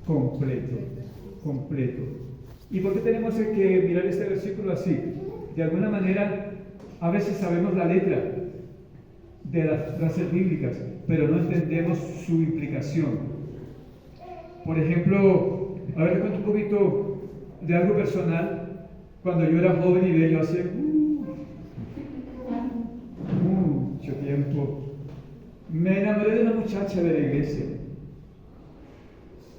completo, completo. ¿Y por qué tenemos que mirar este versículo así? De alguna manera, a veces sabemos la letra de las frases bíblicas, pero no entendemos su implicación. Por ejemplo, a ver, cuento un poquito de algo personal. Cuando yo era joven y bello, hace mucho tiempo, me enamoré de una muchacha de la iglesia.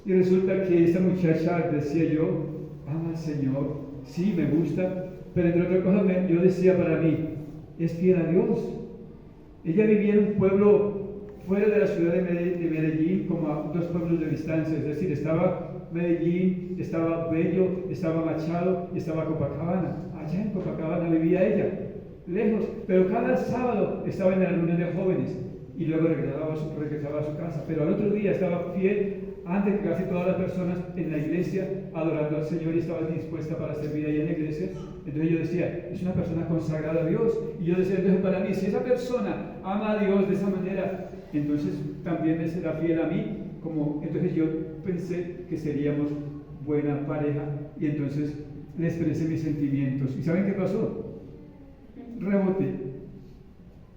Y resulta que esta muchacha, decía yo, al Señor, sí, me gusta, pero entre otras cosas yo decía para mí, es fiel a Dios. Ella vivía en un pueblo fuera de la ciudad de Medellín, como a 2 pueblos de distancia, es decir, estaba Medellín, estaba Bello, estaba Machado y estaba Copacabana. Allá en Copacabana vivía ella, lejos, pero cada sábado estaba en la reunión de jóvenes y luego regresaba a su casa, pero al otro día estaba fiel, antes que casi todas las personas, en la iglesia, adorando al Señor y estaba dispuesta para servir ahí en la iglesia. Entonces yo decía, es una persona consagrada a Dios. Y yo decía, entonces para mí, si esa persona ama a Dios de esa manera, entonces también me será fiel a mí. Entonces yo pensé que seríamos buena pareja y entonces le expresé mis sentimientos. ¿Y saben qué pasó? Rebote.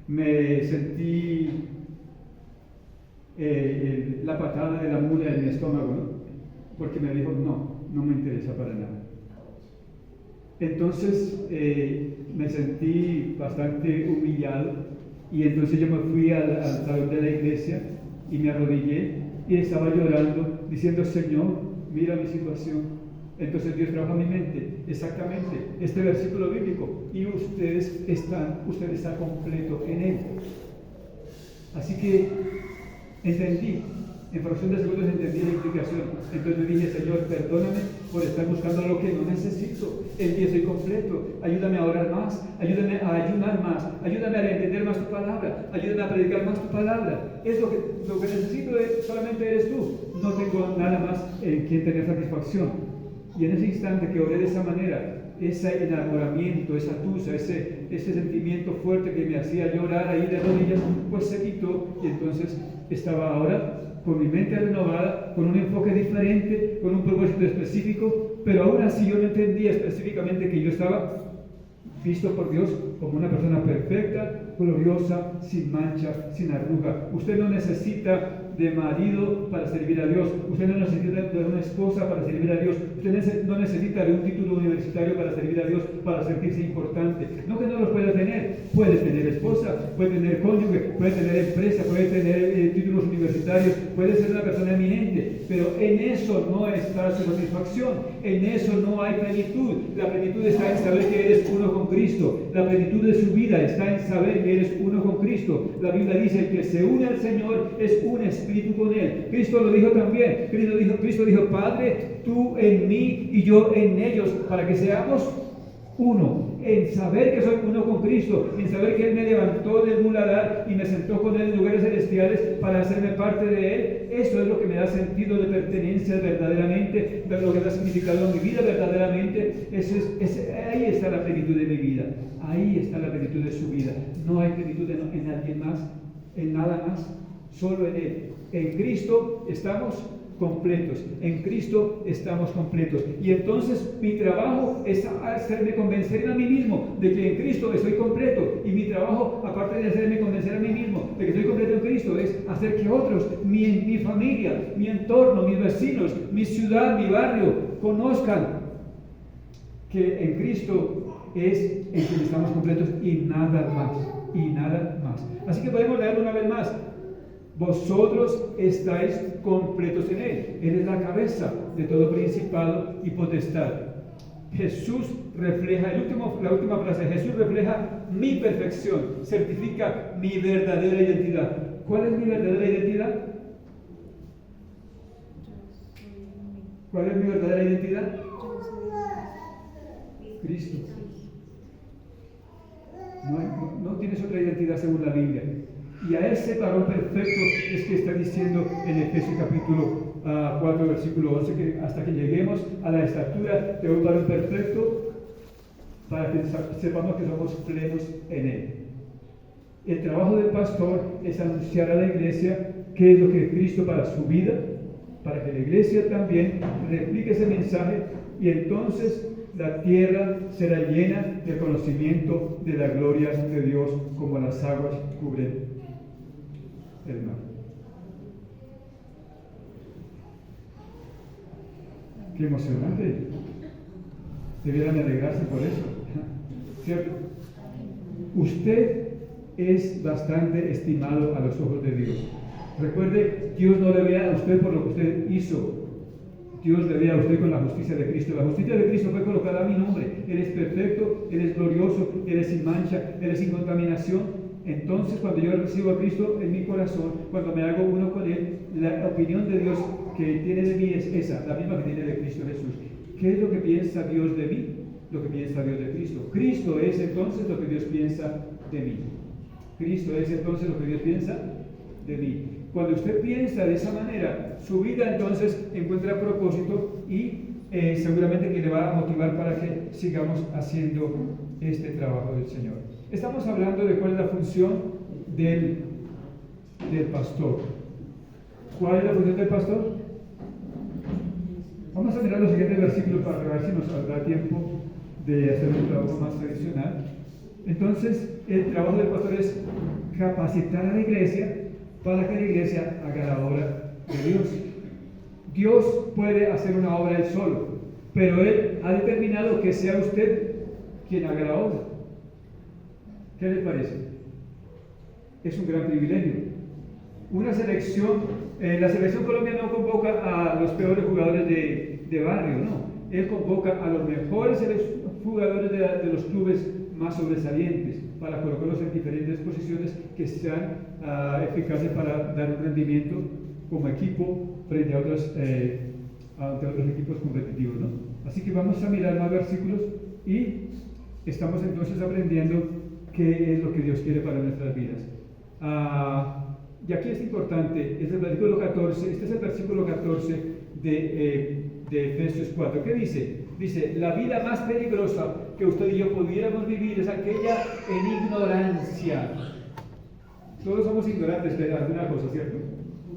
Me sentí la patada de la mula en mi estómago, ¿no? Porque me dijo, no me interesa para nada. Entonces me sentí bastante humillado y entonces yo me fui al salón de la iglesia y me arrodillé y estaba llorando diciendo, Señor, mira mi situación. Entonces Dios trajo a mi mente exactamente este versículo bíblico y usted está completo en él. Así que entendí, en fracción de segundos entendí la implicación. Entonces dije, Señor, perdóname por estar buscando lo que no necesito. En ti estoy completo. Ayúdame a orar más, ayúdame a ayunar más, ayúdame a entender más tu palabra, ayúdame a predicar más tu palabra. Es lo que necesito solamente eres tú. No tengo nada más en quien tener satisfacción. Y en ese instante que oré de esa manera, ese enamoramiento, esa tusa, ese sentimiento fuerte que me hacía llorar ahí de rodillas, pues se quitó y entonces estaba ahora con mi mente renovada, con un enfoque diferente, con un propósito específico, pero aún así yo no entendía específicamente que yo estaba visto por Dios como una persona perfecta, gloriosa, sin mancha, sin arruga. Usted no necesita de marido para servir a Dios. Usted no necesita de una esposa para servir a Dios. Usted no necesita de un título universitario para servir a Dios, para sentirse importante. No que no lo pueda tener. Puede tener esposa, puede tener cónyuge, puede tener empresa, puede tener títulos universitarios, puede ser una persona eminente, pero en eso no está su satisfacción. En eso no hay plenitud. La plenitud está en saber que eres uno con Cristo. La plenitud de su vida está en saber que eres uno con Cristo. La Biblia dice que se une al Señor es un espíritu con Él. Cristo lo dijo también. Cristo dijo, Padre, tú en mí y yo en ellos, para que seamos uno. En saber que soy uno con Cristo, en saber que Él me levantó del muladar y me sentó con Él en lugares celestiales para hacerme parte de Él. Eso es lo que me da sentido de pertenencia verdaderamente, de lo que da significado a mi vida verdaderamente. Ahí está la plenitud de mi vida, ahí está la plenitud de su vida. No hay plenitud en alguien más, en nada más, solo en Él. En Cristo estamos completos, en Cristo estamos completos. Y entonces mi trabajo es hacerme convencer a mí mismo de que en Cristo estoy completo. Y mi trabajo, aparte de hacerme convencer a mí mismo de que estoy completo en Cristo, es hacer que otros, mi familia, mi entorno, mis vecinos, mi ciudad, mi barrio, conozcan que en Cristo es en quien estamos completos y nada más, y nada más. Así que podemos leerlo una vez más. Vosotros estáis completos en Él. Él es la cabeza de todo principado y potestad. Jesús refleja, la última frase, Jesús refleja mi perfección, certifica mi verdadera identidad. ¿Cuál es mi verdadera identidad? ¿Cuál es mi verdadera identidad? Cristo. No tienes otra identidad según la Biblia. Y a ese varón perfecto es que está diciendo en Efesios capítulo 4, versículo 11, que hasta que lleguemos a la estatura de un varón perfecto, para que sepamos que somos plenos en Él. El trabajo del pastor es anunciar a la iglesia qué es lo que Cristo para su vida, para que la iglesia también replique ese mensaje y entonces la tierra será llena del conocimiento de la gloria de Dios como las aguas cubren el mar. Qué emocionante. Debieran alegrarse por eso, ¿cierto? Usted es bastante estimado a los ojos de Dios. Recuerde, Dios no le ve a usted por lo que usted hizo. Dios le ve a usted con la justicia de Cristo. La justicia de Cristo fue colocada a mi nombre. Él es perfecto, Él es glorioso, Él es sin mancha, Él es sin contaminación. Entonces, cuando yo recibo a Cristo en mi corazón, cuando me hago uno con Él, la opinión de Dios que tiene de mí es esa, la misma que tiene de Cristo Jesús. ¿Qué es lo que piensa Dios de mí? Lo que piensa Dios de Cristo. Cristo es entonces lo que Dios piensa de mí. Cristo es entonces lo que Dios piensa de mí. Cuando usted piensa de esa manera, su vida entonces encuentra propósito y seguramente que le va a motivar para que sigamos haciendo este trabajo del Señor. Estamos hablando de cuál es la función del pastor. ¿Cuál es la función del pastor? Vamos a mirar los siguientes versículos para ver si nos da tiempo de hacer un trabajo más tradicional. Entonces, el trabajo del pastor es capacitar a la iglesia para que la iglesia haga la obra de Dios. Dios puede hacer una obra él solo, pero Él ha determinado que sea usted quien haga la obra. ¿Qué le parece? Es un gran privilegio. Una selección, la selección Colombia no convoca a los peores jugadores de barrio, no. Él convoca a los mejores jugadores de los clubes más sobresalientes para colocarlos en diferentes posiciones que sean eficaces para dar un rendimiento como equipo frente a otros equipos competitivos, ¿no? Así que vamos a mirar más versículos y estamos entonces aprendiendo qué es lo que Dios quiere para nuestras vidas. Y aquí es importante, es el versículo 14, este es el versículo 14 de Efesios 4. ¿Qué dice? Dice, la vida más peligrosa que usted y yo pudiéramos vivir es aquella en ignorancia. Todos somos ignorantes de alguna cosa, ¿cierto?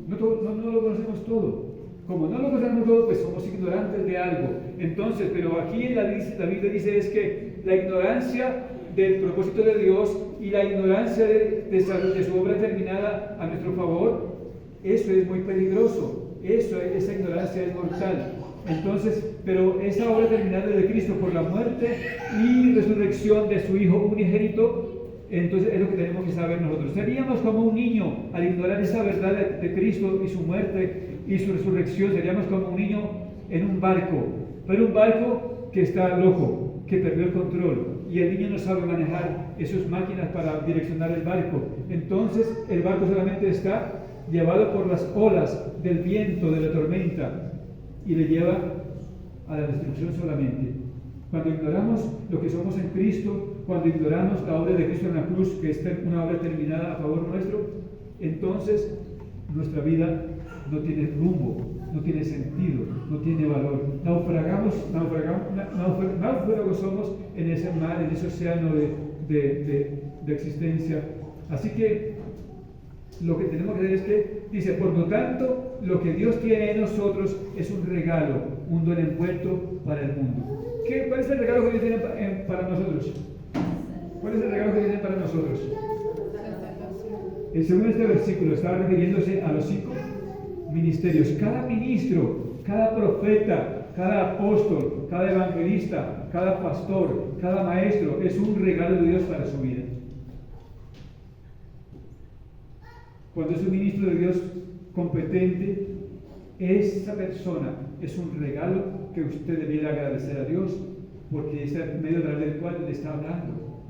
No lo conocemos todo. Como no lo conocemos todo, pues somos ignorantes de algo. Entonces, pero aquí la Biblia dice es que la ignorancia del propósito de Dios y la ignorancia de su obra terminada a nuestro favor, eso es muy peligroso. Esa ignorancia es mortal. Entonces, pero esa obra terminada de Cristo por la muerte y resurrección de su Hijo unigénito, entonces es lo que tenemos que saber nosotros. Seríamos como un niño al ignorar esa verdad de Cristo y su muerte y su resurrección. Seríamos como un niño en un barco, pero un barco que está loco, que perdió el control, y el niño no sabe manejar esas máquinas para direccionar el barco. Entonces el barco solamente está llevado por las olas del viento, de la tormenta, y le lleva a la destrucción solamente. Cuando ignoramos lo que somos en Cristo, cuando ignoramos la obra de Cristo en la cruz, que es una obra terminada a favor nuestro, entonces nuestra vida no tiene rumbo, no tiene sentido, no tiene valor. Náufragos somos en ese mar, en ese océano de existencia. Así que lo que tenemos que hacer es que, dice, por lo tanto, lo que Dios tiene en nosotros es un regalo, un don envuelto para el mundo. ¿Cuál es el regalo que Dios tiene para nosotros? ¿Cuál es el regalo que Dios tiene para nosotros? Según este versículo, está refiriéndose a los 5 ministerios. Cada ministro, cada profeta, cada apóstol, cada evangelista, cada pastor, cada maestro es un regalo de Dios para su vida. Cuando es un ministro de Dios competente, esa persona es un regalo que usted debiera agradecer a Dios, porque es el medio a través del cual le está hablando.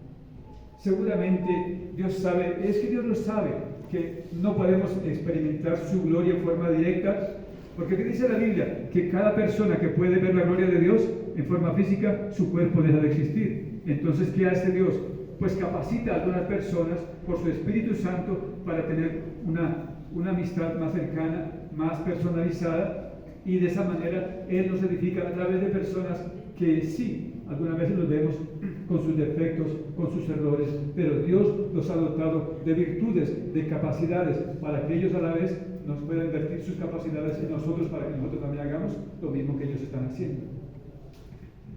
Seguramente Dios sabe, es que Dios lo sabe, que no podemos experimentar su gloria en forma directa, porque ¿qué dice la Biblia? Que cada persona que puede ver la gloria de Dios en forma física, su cuerpo deja de existir. Entonces, ¿qué hace Dios? Pues capacita a algunas personas por su Espíritu Santo para tener una amistad más cercana, más personalizada, y de esa manera Él nos edifica a través de personas que sí, algunas veces los vemos con sus defectos, con sus errores, pero Dios los ha dotado de virtudes, de capacidades, para que ellos a la vez nos pueda invertir sus capacidades en nosotros para que nosotros también hagamos lo mismo que ellos están haciendo.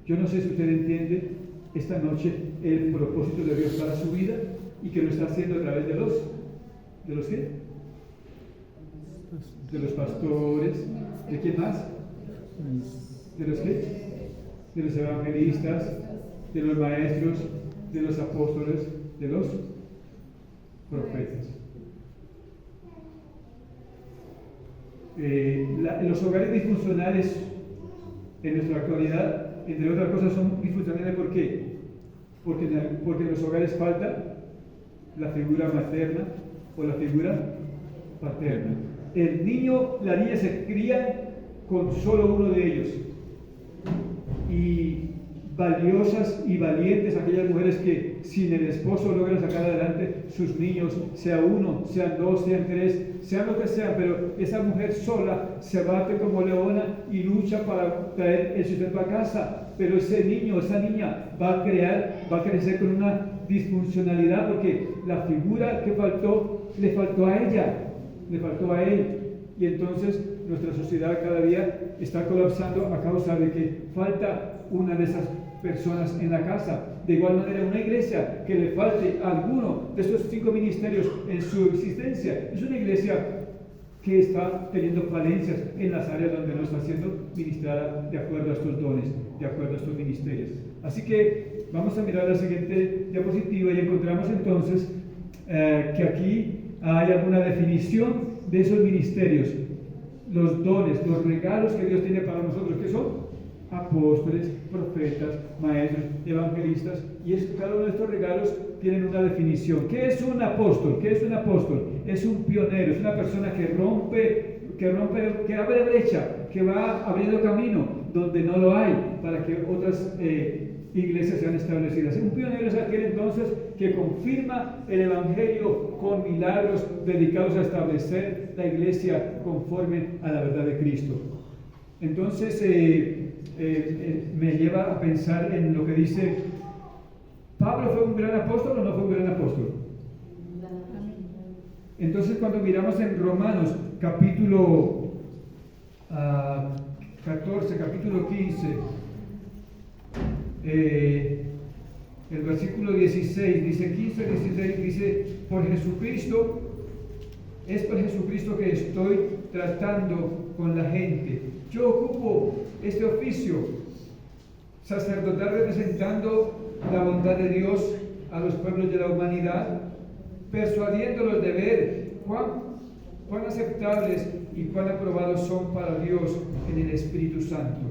Yo no sé si usted entiende esta noche el propósito de Dios para su vida y que lo está haciendo a través ¿de los qué? De los pastores. ¿De quién más? ¿De los qué? De los evangelistas, de los maestros, de los apóstoles, de los profetas. Los hogares disfuncionales en nuestra actualidad, entre otras cosas, son disfuncionales. ¿Por qué? Porque en los hogares falta la figura materna o la figura paterna. El niño, la niña se crían con solo uno de ellos. Y valiosas y valientes aquellas mujeres que sin el esposo logran sacar adelante sus niños, sea uno, sean dos, sean tres, sean lo que sean, pero esa mujer sola se bate como leona y lucha para traer el sustento a casa. Pero ese niño, esa niña va a crecer con una disfuncionalidad porque la figura que faltó, le faltó a ella, le faltó a él. Y entonces nuestra sociedad cada día está colapsando a causa de que falta una de esas personas en la casa. De igual manera, una iglesia que le falte alguno de estos 5 ministerios en su existencia es una iglesia que está teniendo falencias en las áreas donde no está siendo ministrada de acuerdo a estos dones, de acuerdo a estos ministerios. Así que vamos a mirar la siguiente diapositiva y encontramos entonces que aquí hay alguna definición de esos ministerios, los dones, los regalos que Dios tiene para nosotros, que son apóstoles, profetas, maestros, evangelistas, y cada uno de estos regalos tienen una definición. ¿Qué es un apóstol? ¿Qué es un apóstol? Es un pionero, es una persona que abre brecha, que va abriendo camino donde no lo hay, para que otras iglesias sean establecidas. Un pionero es aquel entonces que confirma el evangelio con milagros dedicados a establecer la iglesia conforme a la verdad de Cristo. Entonces me lleva a pensar en lo que dice: ¿Pablo fue un gran apóstol o no fue un gran apóstol? Entonces, cuando miramos en Romanos capítulo 14, capítulo 15, el versículo 16, dice 15, 16, dice: es por Jesucristo que estoy tratando con la gente. Yo ocupo este oficio sacerdotal representando la bondad de Dios a los pueblos de la humanidad, persuadiéndolos de ver cuán aceptables y cuán aprobados son para Dios en el Espíritu Santo.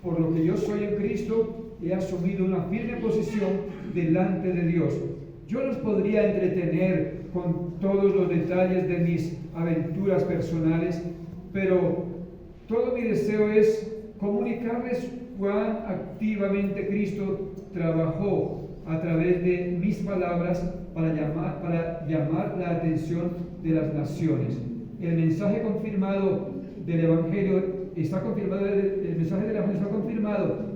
Por lo que yo soy en Cristo, he asumido una firme posición delante de Dios. Yo los podría entretener con todos los detalles de mis aventuras personales, pero todo mi deseo es comunicarles cuán activamente Cristo trabajó a través de mis palabras para llamar la atención de las naciones. El mensaje confirmado del Evangelio está confirmado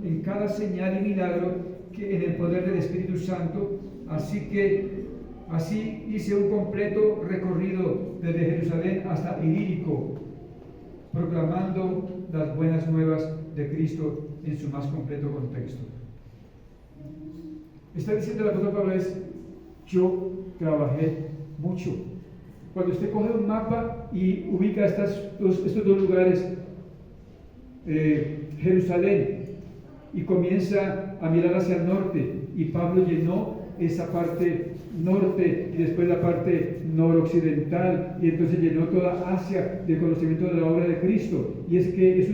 en cada señal y milagro que en el poder del Espíritu Santo. Así hice un completo recorrido desde Jerusalén hasta Ilírico, proclamando las buenas nuevas de Cristo en su más completo contexto. Está diciendo el apóstol Pablo yo trabajé mucho. Cuando usted coge un mapa y ubica estos dos lugares, Jerusalén, y comienza a mirar hacia el norte, y Pablo llenó esa parte norte y después la parte noroccidental, y entonces llenó toda Asia del conocimiento de la obra de Cristo. Y es que es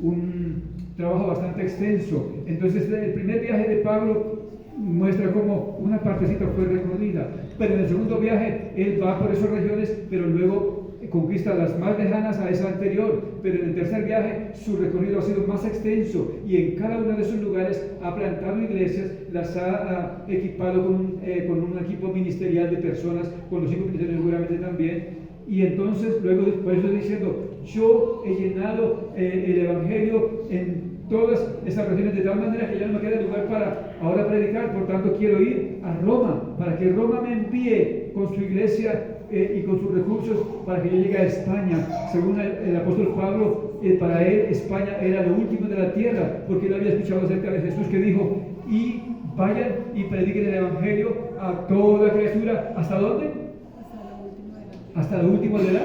un trabajo bastante extenso. Entonces el primer viaje de Pablo muestra cómo una partecita fue recorrida, pero en el segundo viaje él va por esas regiones, pero luego conquista las más lejanas a esa anterior. Pero en el tercer viaje su recorrido ha sido más extenso, y en cada uno de esos lugares ha plantado iglesias, las ha equipado con un equipo ministerial de personas, con los 5 ministerios seguramente también. Y entonces luego después está diciendo: yo he llenado el evangelio en todas esas regiones, de tal manera que ya no me queda lugar para ahora predicar. Por tanto, quiero ir a Roma, para que Roma me envíe con su iglesia y con sus recursos para que yo llegue a España. Según el apóstol Pablo, para él España era lo último de la tierra, porque él había escuchado acerca de Jesús que dijo, y vayan y prediquen el Evangelio a toda criatura. ¿Hasta dónde? Hasta lo último de la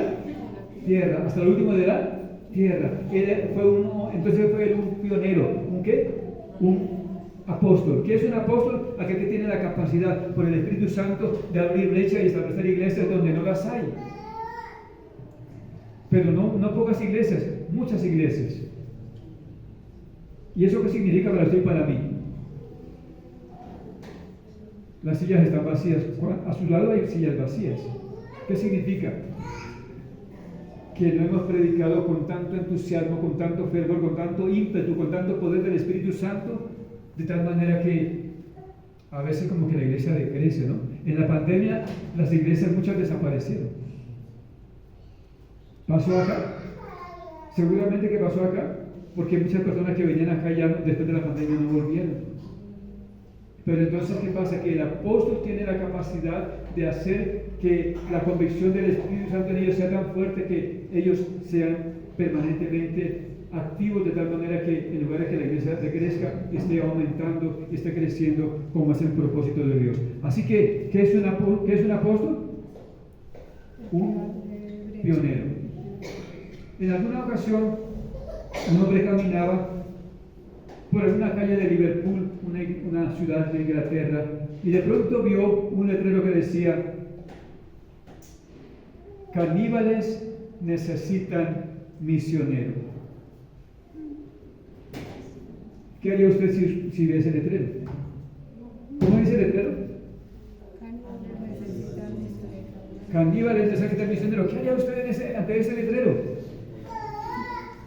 tierra. Hasta lo último de la tierra. Entonces fue un pionero. ¿Un qué? Un apóstol. ¿Qué es un apóstol? Aquel que tiene la capacidad por el Espíritu Santo de abrir brecha y establecer iglesias donde no las hay. Pero no pocas iglesias, muchas iglesias. ¿Y eso qué significa para usted y para mí? Las sillas están vacías. A su lado hay sillas vacías. ¿Qué significa? Que no hemos predicado con tanto entusiasmo, con tanto fervor, con tanto ímpetu, con tanto poder del Espíritu Santo, de tal manera que a veces como que la iglesia decrece, ¿no? En la pandemia las iglesias muchas desaparecieron. ¿Pasó acá? Seguramente que pasó acá, porque muchas personas que venían acá ya después de la pandemia no volvieron. Pero entonces, ¿qué pasa? Que el apóstol tiene la capacidad de hacer que la convicción del Espíritu Santo en ellos sea tan fuerte que ellos sean permanentemente activos, de tal manera que en lugar de que la iglesia crezca, esté aumentando, esté creciendo como es el propósito de Dios. Así que, ¿qué es un apóstol? Un pionero. En alguna ocasión, un hombre caminaba por una calle de Liverpool, una ciudad de Inglaterra, y de pronto vio un letrero que decía: caníbales necesitan misionero. ¿Qué haría usted si ve ese letrero? ¿Cómo dice el letrero? Caníbales necesitan misionero. ¿Qué haría usted ante ese letrero?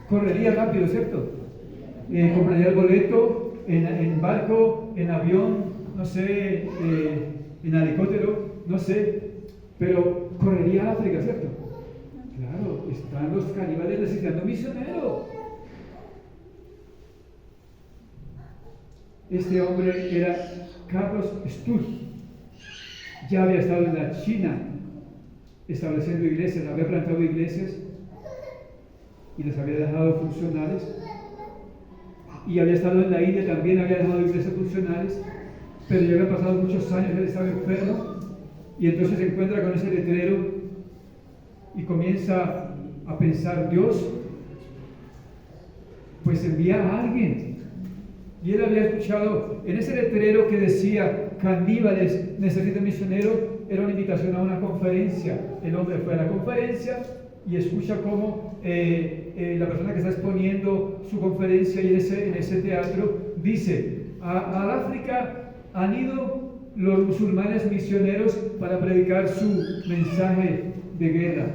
Correría rápido, ¿cierto? Compraría el boleto en barco, en avión, no sé, en helicóptero, no sé, pero correría a África, ¿cierto? Claro, están los caníbales necesitando misionero. Este hombre era Carlos Sturz. Ya había estado en la China estableciendo iglesias, había plantado iglesias y las había dejado funcionales. Y había estado en la India, también había dejado iglesias funcionales, pero ya habían pasado muchos años, él estaba enfermo, y entonces se encuentra con ese letrero y comienza a pensar: Dios, pues envía a alguien. Y él había escuchado en ese letrero que decía: caníbales necesitan misionero, era una invitación a una conferencia. El hombre fue a la conferencia y escucha cómo la persona que está exponiendo su conferencia y en ese teatro dice: al África han ido los musulmanes misioneros para predicar su mensaje de guerra.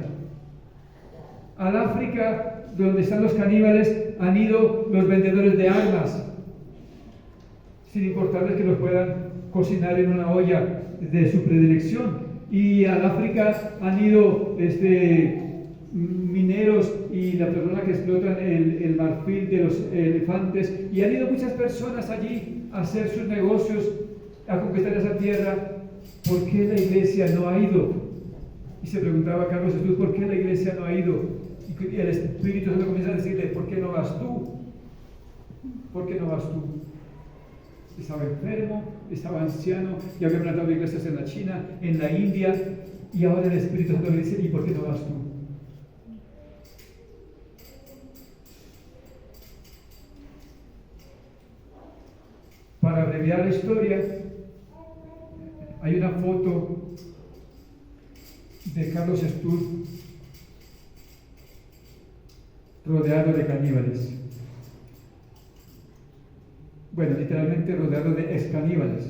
Al África, donde están los caníbales, han ido los vendedores de armas, sin importarles que los puedan cocinar en una olla de su predilección. Y al África han ido mineros y la persona que explotan el marfil de los elefantes, y han ido muchas personas allí a hacer sus negocios, a conquistar esa tierra. ¿Por qué la iglesia no ha ido? Y se preguntaba Carlos Jesús: ¿por qué la iglesia no ha ido? Y el Espíritu Santo comienza a decirle: ¿por qué no vas tú? ¿Por qué no vas tú? Estaba enfermo, estaba anciano, y había plantado iglesias en la China, en la India, y ahora el Espíritu Santo le dice: ¿y por qué no vas tú? Para abreviar la historia, hay una foto de Carlos Sturz rodeado de caníbales. Bueno, literalmente rodeado de ex-caníbales.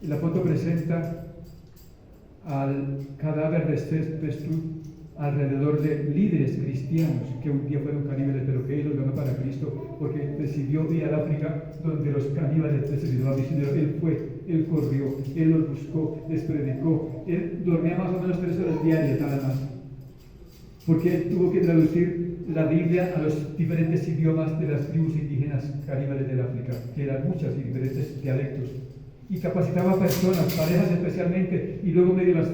Y la foto presenta al cadáver de Sturz alrededor de líderes cristianos que un día fueron caníbales, pero que él los ganó para Cristo porque decidió ir al África donde los caníbales necesitaban misioneros. Él fue, él corrió, él los buscó, les predicó. Él dormía más o menos 3 horas diarias nada más, porque él tuvo que traducir la Biblia a los diferentes idiomas de las tribus indígenas caníbales del África, que eran muchas y diferentes dialectos. y capacitaba a personas, parejas especialmente, y luego medio las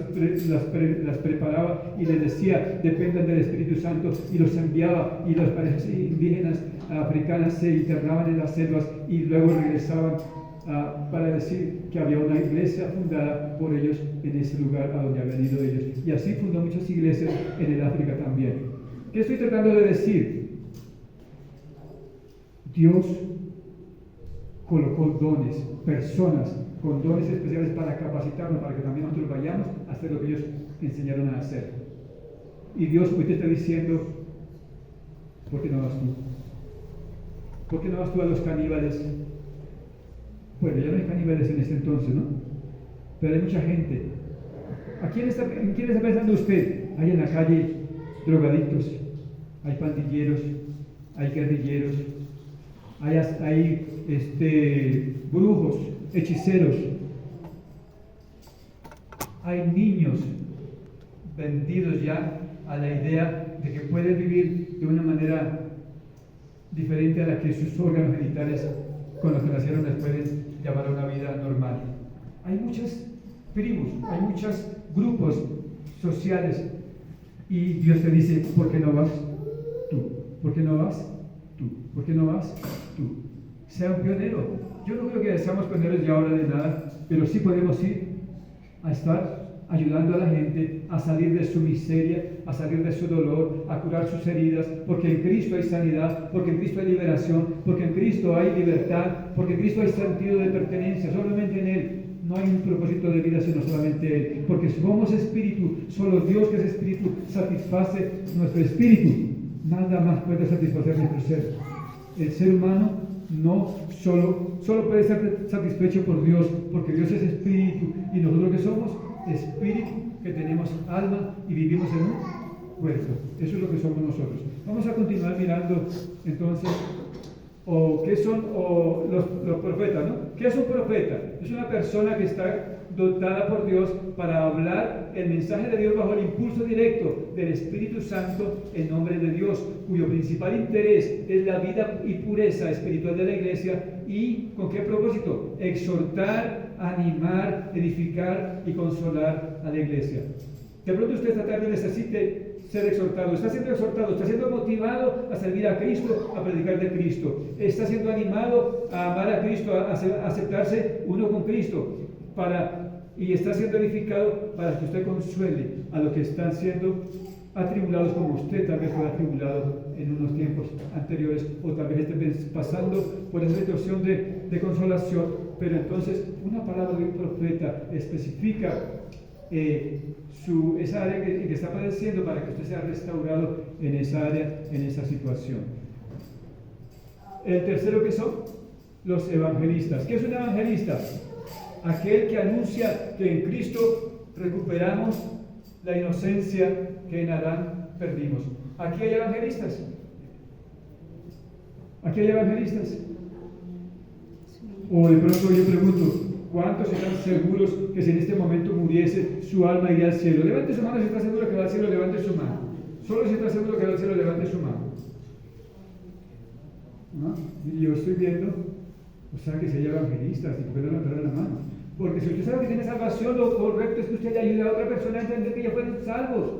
preparaba y les decía, dependan del Espíritu Santo, y los enviaba, y las parejas indígenas africanas se internaban en las selvas y luego regresaban para decir que había una iglesia fundada por ellos en ese lugar a donde habían ido ellos. Y así fundó muchas iglesias en el África también. ¿Qué estoy tratando de decir? Dios colocó dones, personas con dones especiales para capacitarnos, para que también nosotros vayamos a hacer lo que ellos enseñaron a hacer. Y Dios hoy te está diciendo, ¿por qué no vas tú? ¿Por qué no vas tú a los caníbales? Bueno, ya no hay caníbales en este entonces, ¿no? Pero hay mucha gente. ¿En quién está pensando usted? Hay en la calle drogadictos, hay pandilleros, hay guerrilleros, hay brujos, hechiceros, hay niños vendidos ya a la idea de que pueden vivir de una manera diferente a la que sus órganos genitales con los que nacieron les pueden llevar a una vida normal. Hay muchas tribus, hay muchos grupos sociales y Dios te dice, ¿por qué no vas tú? ¿Por qué no vas tú? ¿Por qué no vas tú? Sea un pionero. Yo no creo que seamos pioneros ya ahora de nada, pero sí podemos ir a estar ayudando a la gente a salir de su miseria, a salir de su dolor, a curar sus heridas, porque en Cristo hay sanidad, porque en Cristo hay liberación, porque en Cristo hay libertad, porque en Cristo hay sentido de pertenencia, solamente en Él. No hay un propósito de vida sino solamente Él, porque somos espíritu, solo Dios que es espíritu satisface nuestro espíritu, nada más puede satisfacer nuestro ser. El ser humano no solo puede ser satisfecho por Dios, porque Dios es espíritu y nosotros que somos espíritu, que tenemos alma y vivimos en un cuerpo. Eso es lo que somos nosotros. Vamos a continuar mirando entonces qué son los profetas, ¿no? ¿Qué es un profeta? Es una persona que está dotada por Dios para hablar el mensaje de Dios bajo el impulso directo del Espíritu Santo en nombre de Dios, cuyo principal interés es la vida y pureza espiritual de la iglesia. ¿Y con qué propósito? Exhortar, animar, edificar y consolar a la iglesia. De pronto usted esta tarde necesite ser exhortado, está siendo exhortado, está siendo motivado a servir a Cristo, a predicar de Cristo, está siendo animado a amar a Cristo, a aceptarse uno con Cristo, y está siendo edificado para que usted consuele a los que están siendo atribulados como usted tal vez fue atribulado en unos tiempos anteriores, o tal vez esté pasando por esa situación de consolación. Pero entonces una palabra de un profeta especifica esa área que está padeciendo para que usted sea restaurado en esa área, en esa situación. El tercero que son los evangelistas. ¿Qué es un evangelista? Aquel que anuncia que en Cristo recuperamos la inocencia que en Adán perdimos. Aquí hay evangelistas. Aquí hay evangelistas. O de pronto yo pregunto, ¿cuántos están seguros que si en este momento muriese su alma iría al cielo? Levante su mano si está seguro que va al cielo, levante su mano. Solo si está seguro que va al cielo, levante su mano. ¿No? Y yo estoy viendo, o sea, que si hay evangelistas, y por qué no levantaron la mano. Porque si usted sabe que tiene salvación, lo correcto es que usted le ayude a otra persona a entender que ya fueron salvos.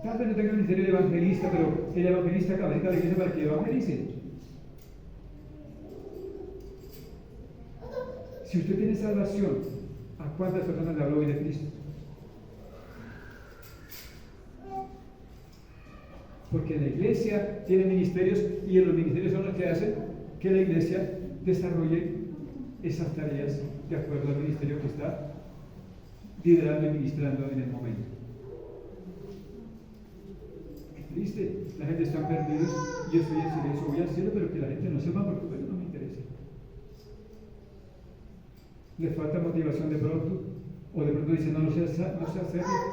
Tal vez no tenga el ministerio de evangelista, pero el evangelista cabecita de iglesia para que evangelice. Si usted tiene salvación, ¿a cuántas personas le habló hoy de Cristo? Porque la iglesia tiene ministerios y los ministerios son los que hacen que la iglesia desarrolle esas tareas de acuerdo al ministerio que está liderando y ministrando en el momento. Qué triste, la gente está perdida, yo estoy en silencio, voy al cielo, pero que la gente no sepa porque pues, no me interesa. Le falta motivación de pronto, o de pronto dice no sé hacerlo,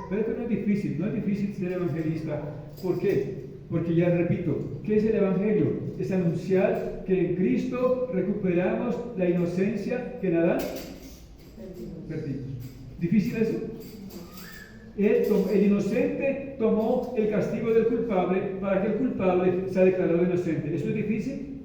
pero esto no es difícil ser evangelista. ¿Por qué? Porque ya repito, ¿qué es el evangelio? Es anunciar que en Cristo recuperamos la inocencia que en Adán perdimos. ¿Difícil eso? El inocente tomó el castigo del culpable para que el culpable sea declarado inocente. ¿Eso es difícil?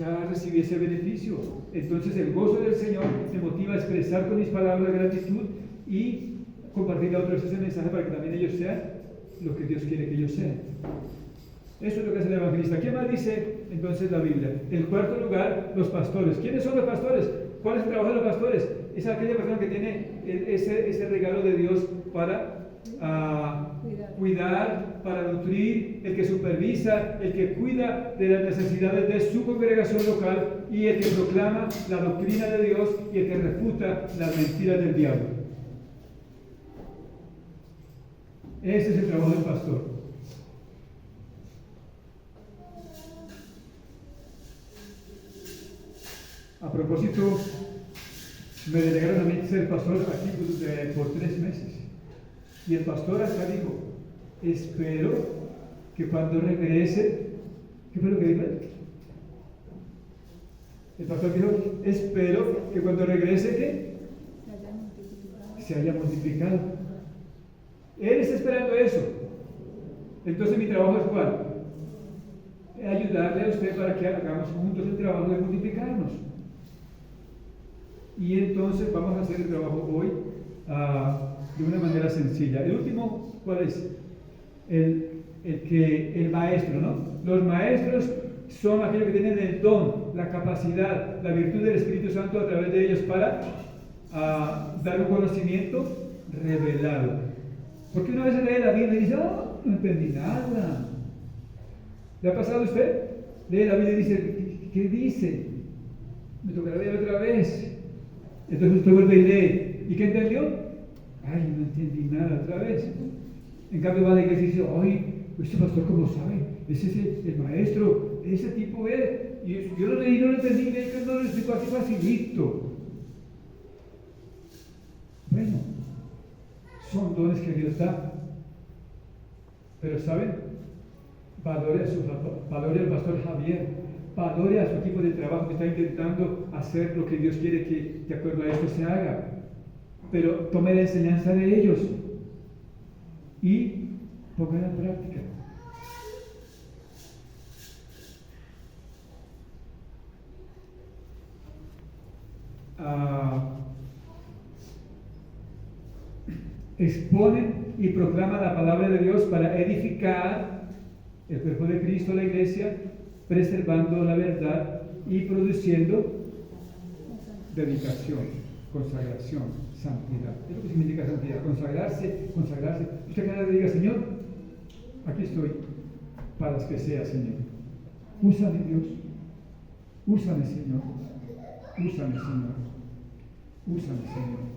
ya recibí ese beneficio. Entonces el gozo del Señor me motiva a expresar con mis palabras gratitud y compartirle a otros ese mensaje para que también ellos sean lo que Dios quiere que ellos sean. Eso es lo que hace el evangelista. ¿Qué más dice entonces la Biblia? En cuarto lugar, los pastores. ¿Quiénes son los pastores? ¿Cuál es el trabajo de los pastores? Es aquella persona que tiene ese regalo de Dios para cuidar, para nutrir, el que supervisa, el que cuida de las necesidades de su congregación local y el que proclama la doctrina de Dios y el que refuta las mentiras del diablo. Ese es el trabajo del pastor. A propósito, me delegaron a mí ser pastor aquí por 3 meses. Y el pastor acá dijo, espero que cuando regrese, ¿qué fue lo que dijo él? El pastor dijo, espero que cuando regrese, ¿qué? Se haya multiplicado. Él está esperando eso. Entonces mi trabajo es ¿cuál? Ayudarle a usted para que hagamos juntos el trabajo de multiplicarnos. Y entonces vamos a hacer el trabajo hoy de una manera sencilla. El último, ¿cuál es? El maestro, ¿no? Los maestros son aquellos que tienen el don, la capacidad, la virtud del Espíritu Santo a través de ellos para dar un conocimiento revelado. Porque una vez lee la Biblia y dice, no entendí nada. ¿Le ha pasado a usted? Lee la Biblia y dice, ¿qué dice? Me tocará leer otra vez. Entonces usted vuelve y lee. ¿Y qué entendió? Ay, no entendí nada otra vez. En cambio va a la iglesia y dice, ay, este pastor cómo sabe, ese es el maestro, ese tipo es. Y yo lo leí, no lo entendí, y no lo explico así facilito. Bueno, son dones que Dios da. Pero ¿saben? Valore al pastor Javier, valore a su equipo de trabajo que está intentando hacer lo que Dios quiere que de acuerdo a esto se haga. Pero tome la enseñanza de ellos y póngala en práctica. Exponen y proclaman la palabra de Dios para edificar el cuerpo de Cristo, la iglesia, preservando la verdad y produciendo dedicación, consagración, santidad. Es lo que significa santidad, consagrarse. Usted cada día diga, Señor, aquí estoy, para las que sea, Señor. Úsame, Dios. Úsame, Señor. Úsame, Señor. Úsame, Señor.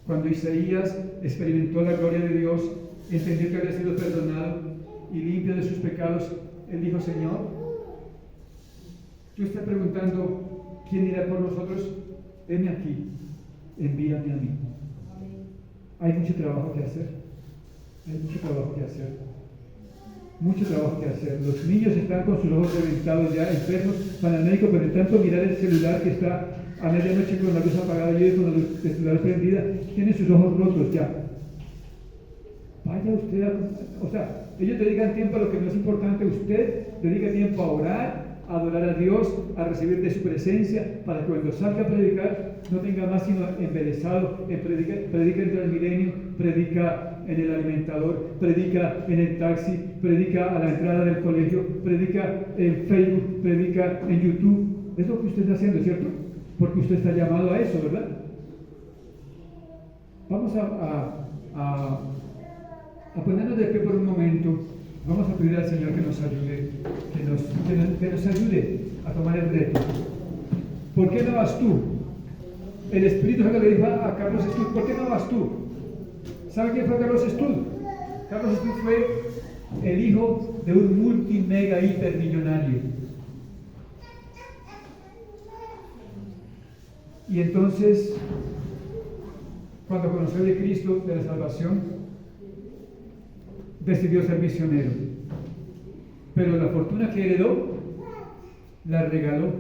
Cuando Isaías experimentó la gloria de Dios, entendió que había sido perdonado y limpio de sus pecados, él dijo, Señor, tú estás preguntando, ¿quién irá por nosotros? Heme aquí, envíame a mí. Hay mucho trabajo que hacer. Mucho trabajo que hacer. Los niños están con sus ojos reventados ya, enfermos, van al médico, pero de tanto mirar el celular que está a medianoche con la luz apagada y con la luz del celular prendida, tiene sus ojos rotos ya. Vaya usted ellos dedican tiempo a lo que no es importante, usted dedica tiempo a orar, a adorar a Dios, a recibir de su presencia, para que cuando salga a predicar no tenga más sino embelesado, predica en Transmilenio, predica en el alimentador, predica en el taxi, predica a la entrada del colegio, predica en Facebook, predica en YouTube. Es lo que usted está haciendo, ¿cierto? Porque usted está llamado a eso, ¿verdad? Vamos a ponernos de pie por un momento. Vamos a pedir al Señor que nos ayude, que nos ayude a tomar el reto. ¿Por qué no vas tú? El Espíritu Santo le dijo a Carlos Estud, ¿por qué no vas tú? ¿Sabe quién fue Carlos Estud? Carlos Estud fue el hijo de un multimega hipermillonario. Y entonces, cuando conoció de Cristo, de la salvación, decidió ser misionero. Pero la fortuna que heredó, la regaló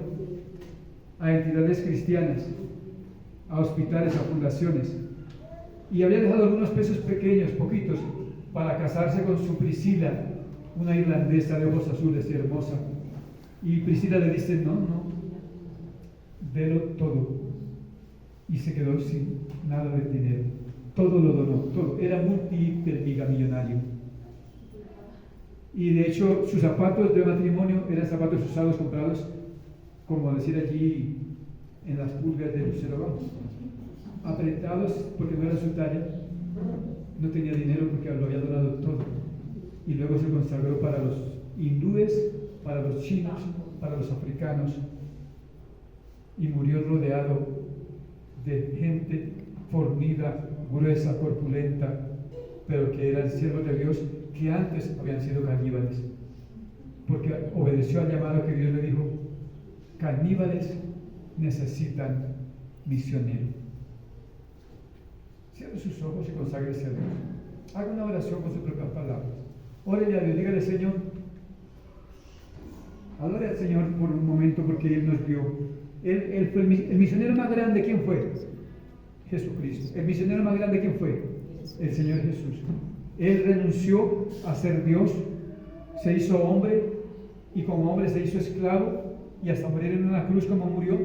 a entidades cristianas, a hospitales, a fundaciones. Y había dejado algunos pesos pequeños, poquitos, para casarse con su Priscila, una irlandesa de ojos azules y hermosa. Y Priscila le dice, no, délo todo. Y se quedó sin nada de dinero. Todo lo donó, todo. Era multimillonario. Y de hecho, sus zapatos de matrimonio eran zapatos usados, comprados, como decir allí, en las pulgas de Lucero, apretados porque no era su talla. No tenía dinero porque lo había donado todo. Y luego se consagró para los hindúes, para los chinos, para los africanos. Y murió rodeado de gente fornida, gruesa, corpulenta, pero que eran siervos de Dios que antes habían sido caníbales, porque obedeció al llamado que Dios le dijo: caníbales necesitan misionero. Cierre sus ojos y conságrese a Dios. Haga una oración con sus propias palabras. Órele a Dios, dígale: Señor, adore al Señor por un momento, porque Él nos vio. Él fue el misionero más grande. ¿Quién fue? Jesucristo. El misionero más grande, ¿quién fue? El Señor Jesús. Él renunció a ser Dios, se hizo hombre, y como hombre se hizo esclavo, y hasta morir en una cruz como murió,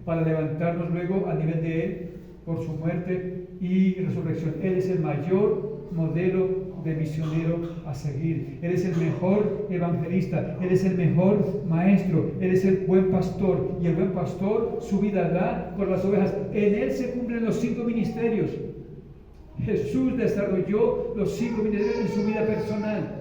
para levantarnos luego a nivel de Él por su muerte y resurrección. Él es el mayor modelo de misionero a seguir. Él es el mejor evangelista, Él es el mejor maestro, Él es el buen pastor, y el buen pastor su vida da por las ovejas. En Él se cumplen los 5 ministerios. Jesús desarrolló los 5 ministerios en su vida personal.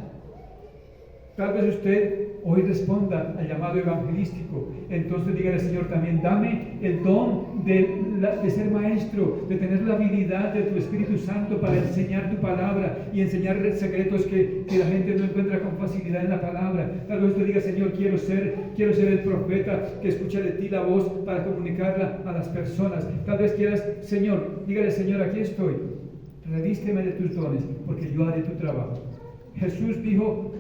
Tal vez usted hoy responda al llamado evangelístico. Entonces dígale: Señor, también dame el don de ser maestro, de tener la habilidad de tu Espíritu Santo para enseñar tu palabra y enseñar secretos que la gente no encuentra con facilidad en la palabra. Tal vez usted diga: Señor, quiero ser el profeta que escucha de ti la voz para comunicarla a las personas. Tal vez quieras, Señor, dígale: Señor, aquí estoy, revísteme de tus dones, porque yo haré tu trabajo. Jesús dijo: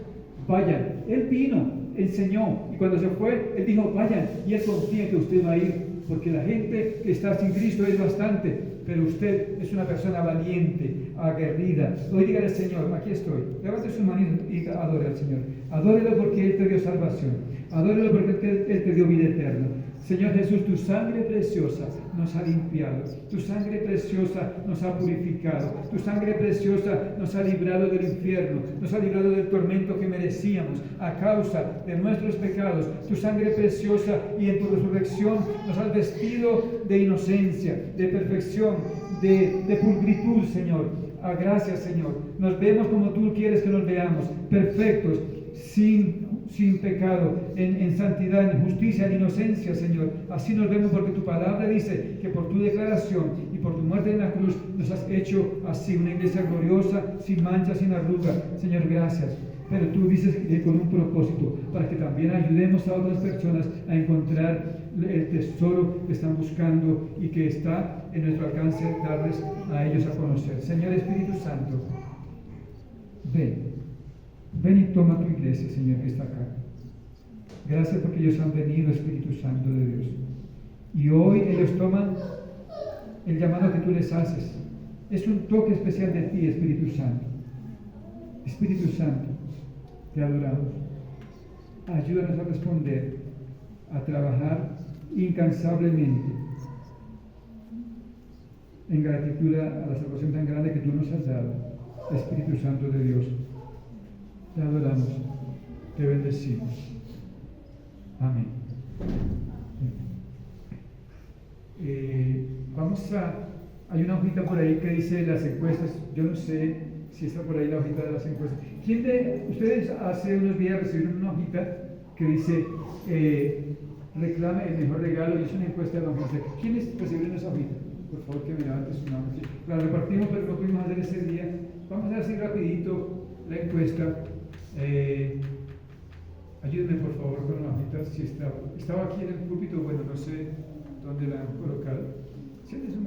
vayan. Él vino, enseñó, y cuando se fue, Él dijo: vayan, y Él confía que usted va a ir, porque la gente que está sin Cristo es bastante, pero usted es una persona valiente, aguerrida. Hoy dígale: Señor, aquí estoy. Levante su mano y adore al Señor. Adórelo porque Él te dio salvación. Adórelo porque Él te dio vida eterna. Señor Jesús, tu sangre preciosa nos ha limpiado, tu sangre preciosa nos ha purificado, tu sangre preciosa nos ha librado del infierno, nos ha librado del tormento que merecíamos a causa de nuestros pecados. Tu sangre preciosa, y en tu resurrección nos has vestido de inocencia, de perfección, de pulcritud, Señor. Gracias, Señor. Nos vemos como tú quieres que nos veamos, perfectos, sin pecado, en santidad, en justicia, en inocencia, Señor. Así nos vemos, porque tu palabra dice que por tu declaración y por tu muerte en la cruz nos has hecho así una iglesia gloriosa, sin mancha, sin arruga. Señor, gracias. Pero tú dices que con un propósito, para que también ayudemos a otras personas a encontrar el tesoro que están buscando y que está en nuestro alcance darles a ellos a conocer. Señor Espíritu Santo, ven y toma tu iglesia, Señor, que está acá. Gracias porque ellos han venido, Espíritu Santo de Dios. Y hoy ellos toman el llamado que tú les haces. Es un toque especial de ti, Espíritu Santo. Espíritu Santo, te adoramos. Ayúdanos a responder, a trabajar incansablemente en gratitud a la salvación tan grande que tú nos has dado, Espíritu Santo de Dios. Te adoramos, te bendecimos. Amén. Hay una hojita por ahí que dice las encuestas. Yo no sé si está por ahí la hojita de las encuestas. ¿Quién de ustedes hace unos días recibieron una hojita que dice reclame el mejor regalo? Y es una encuesta de la mujer. ¿Quiénes recibieron esa hojita? Por favor, que me levante su mano. La repartimos, pero no pudimos hacer ese día. Vamos a hacer así rapidito la encuesta. Ayúdenme por favor con la hojita. Si estaba aquí en el púlpito, bueno, no sé dónde la han colocado. Siéntese un